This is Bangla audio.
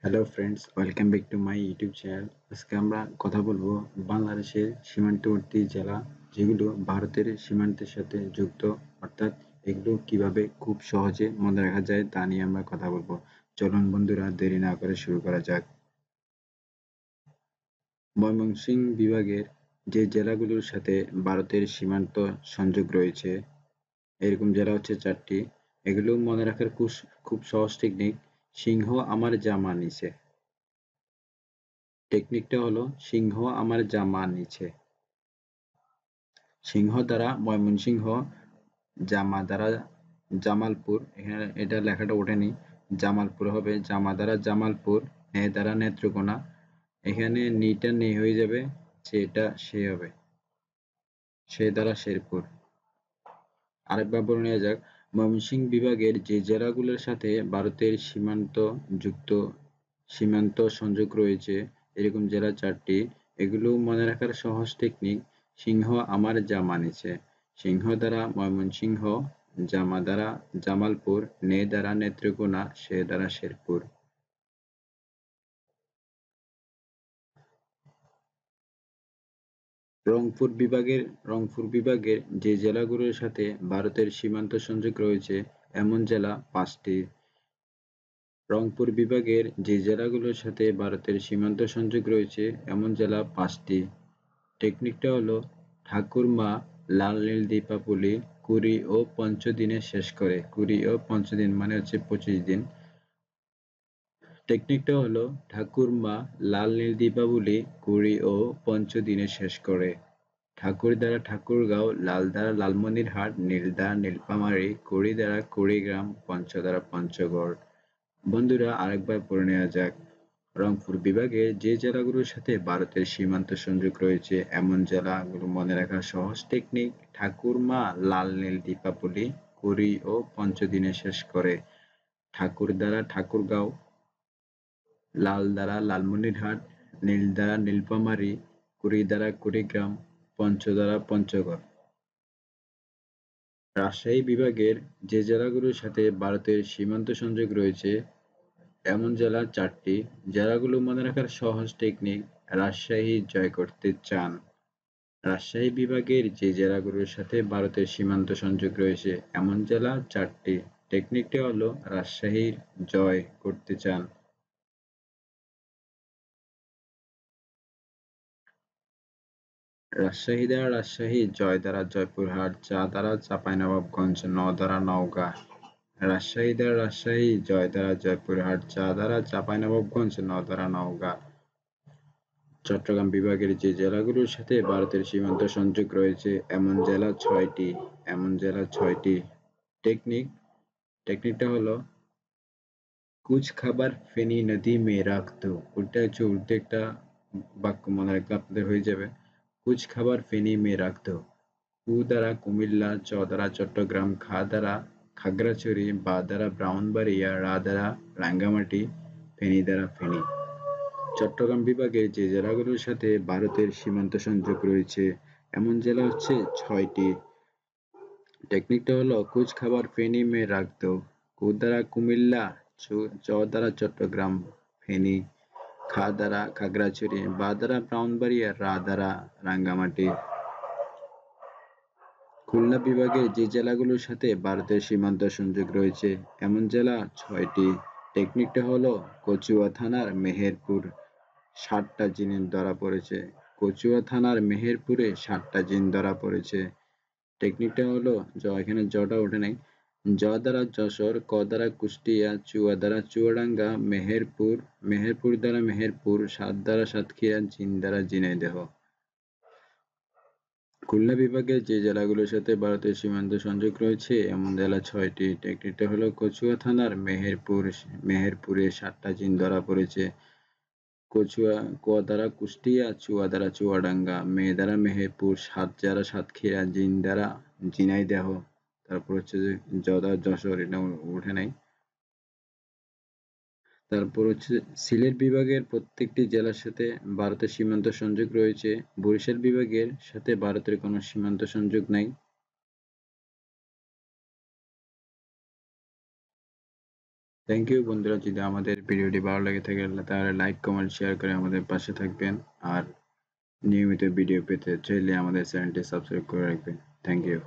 Hello friends, welcome back to my YouTube channel. আজকে আমরা কথা বলবো বাংলাদেশের সীমান্তবর্তী জেলা যেগুলো ভারতের সীমান্তের সাথে যুক্ত, অর্থাৎ এগুলো কিভাবে খুব সহজে মনে রাখা যায় তা নিয়ে আমরা কথা বলবো। চলুন বন্ধুরা, দেরি না করে শুরু করা যাক। ময়মনসিংহ বিভাগের যে জেলাগুলোর সাথে ভারতের সীমান্ত সংযোগ রয়েছে, এরকম জেলা হচ্ছে 4টি। এগুলো মনে রাখার খুব সহজ টেকনিক। সিংহ আমার জামা নিচে। টেকনিকটা হলো সিংহ আমার জামা নিচে। সিংহ দ্বারা ময়মনসিংহ, জামা দ্বারা জামালপুর, এখানে এটা লেখাটা ওঠেনি, জামালপুর হবে, জামা দ্বারা জামালপুর, নে দ্বারা নেত্রকোনা, এখানে নিটা নে হয়ে যাবে, সেটা সে হবে, সে দ্বারা শেরপুর। আরেকবার বলে নেওয়া যাক, ময়মনসিংহ বিভাগের যে জেলাগুলোর সাথে ভারতের যুক্ত সীমান্ত সংযোগ রয়েছে, এরকম জেলা 4টি। এগুলো মনে রাখার সহজ টেকনিক: সিংহ আমার জামা নিচে, সিংহ দ্বারা ময়মনসিংহ, জামা দ্বারা জামালপুর, নে দ্বারা নেত্রকোনা, সে দ্বারা শেরপুর। রংপুর বিভাগের যে জেলাগুলোর সাথে ভারতের সীমান্ত সংযোগ রয়েছে এমন জেলা 5টি। রংপুর বিভাগের যে জেলাগুলোর সাথে ভারতের সীমান্ত সংযোগ রয়েছে এমন জেলা 5টি। টেকনিকটা হলো ঠাকুরমা লাল নীল দীপাবলি 20 ও 5 দিনে শেষ করে। 20 ও 5 দিন মানে হচ্ছে 25 দিন। টেকনিকটা হলো ঠাকুরমা লাল নীল দীপাবলি 20 ও 5 দিনে শেষ করে। ঠাকুর দ্বারা ঠাকুরগাঁও, লাল দ্বারা লালমনিরহাট, নীল দ্বারা নীলফামারী, কুড়ি দ্বারা কুড়িগ্রাম, পঞ্চ দ্বারা পঞ্চগড়। বন্ধুরা, আরেকবার পড়ে নেওয়া যাক। রংপুর বিভাগে যে জেলাগুলোর সাথে ভারতের সীমান্ত সংযোগ রয়েছে এমন জেলাগুলো মনে রাখার সহজ টেকনিক: ঠাকুরমা লাল নীল দীপাবলি 20 ও 5 দিনে শেষ করে। ঠাকুর দ্বারা ঠাকুরগাঁও, লাল দ্বারা লালমনিরহাট, নীল দ্বারা নীলফামারী, কুড়ি দ্বারা কুড়িগ্রাম, পঞ্চ দ্বারা পঞ্চগড়। রাজশাহী বিভাগের যে জেলাগুলোর সাথে ভারতের সীমান্ত সংযোগ রয়েছে এমন জেলা 4টি। জেলাগুলো মনে রাখার সহজ টেকনিক: রাজশাহী জয় করতে চান। রাজশাহী বিভাগের যে জেলাগুলোর সাথে ভারতের সীমান্ত সংযোগ রয়েছে এমন জেলা 4টি। টেকনিকটা হলো রাজশাহীর জয় করতে চান। রাজশাহী দ্বারা রাজশাহী, জয় দ্বারা জয়পুরহাট, চা দ্বারা চাঁপাইনবাবগঞ্জ, ন দ্বারা নওগাঁ। রাজশাহী দ্বারা রাজশাহী, জয় দ্বারা জয়পুরহাট, চা দ্বারা চাঁপাইনবাবগঞ্জ, ন দ্বারা নওগাঁ। চট্টগ্রাম বিভাগের যে জেলাগুলোর সাথে ভারতের সীমান্ত সংযোগ রয়েছে এমন জেলা 6টি। টেকনিকটা হলো কুছ খাবার ফেনী নদী মে রাখ দো। ওটা হচ্ছে উর্দু একটা বাক্য, মনে রাখলে আপনাদের হয়ে যাবে। কুছ খাবার ফেনী মে রাখ দো। কু দ্বারা কুমিল্লা, চ দ্বারা চট্টগ্রাম, খা দ্বারা খাগড়াছড়ি, বা দ্বারা ব্রাহ্মণবাড়িয়া, রা দ্বারা রাঙ্গামাটি, ফেনী দ্বারা ফেনী। চট্টগ্রাম বিভাগের যে জেলাগুলোর সাথে ভারতের সীমান্ত সংযোগ রয়েছে এমন জেলা হচ্ছে 6টি। টেকনিকটা হলো কুচ খাবার ফেনী মে রাখ দো। কু দ্বারা কুমিল্লা, চ দ্বারা চট্টগ্রাম, ফেনী, খা দ্বারা খাগড়াছড়ি, বা দ্বারা ব্রাহ্মণবাড়িয়া, রা দ্বারা রাঙ্গামাটি। খুলনা বিভাগের যে জেলাগুলোর সাথে ভারতের সীমান্ত সংযোগ রয়েছে এমন জেলা 6টি। টেকনিকটা হলো কচুয়া থানার মেহেরপুর 7টা জিন ধরা পড়েছে। কচুয়া থানার মেহেরপুরে 7টা জিন ধরা পড়েছে। টেকনিকটা হলো এখানে জটা ওঠে নাই। জ দ্বারা যশোর, ক দ্বারা কুষ্টিয়া, চুয়া দ্বারা চুয়াডাঙ্গা, মেহেরপুর দ্বারা মেহেরপুর, সাত দ্বারা সাতক্ষীরা, জিন দ্বারা ঝিনাইদহ। খুলনা বিভাগের যে জেলাগুলোর সাথে ভারতের সীমান্ত সংযোগ রয়েছে এমন জেলা 6টি। টেকনিকটা হলো কচুয়া থানার মেহেরপুরে 7টা জিন ধরা পড়েছে। কচুয়া, ক দ্বারা কুষ্টিয়া, চুয়া দ্বারা চুয়াডাঙ্গা, মে দ্বারা মেহেরপুর, সাত দ্বারা সাতক্ষীরা, জিন দ্বারা ঝিনাইদহ। তারপর হচ্ছে যে জ দ্বারা যশোর, এটা উঠে নাই। তারপর হচ্ছে সিলেট বিভাগের প্রত্যেকটি জেলার সাথে ভারতের সীমান্ত সংযোগ রয়েছে। বরিশাল বিভাগের সাথে ভারতের কোনো সীমান্ত সংযোগ নাই। থ্যাংক ইউ বন্ধুরা, যদি আমাদের ভিডিওটি ভালো লেগে থাকে তাহলে লাইক, কমেন্ট, শেয়ার করে আমাদের পাশে থাকবেন। আর নিয়মিত ভিডিও পেতে চাইলে আমাদের চ্যানেলটি সাবস্ক্রাইব করে রাখবেন। Thank you.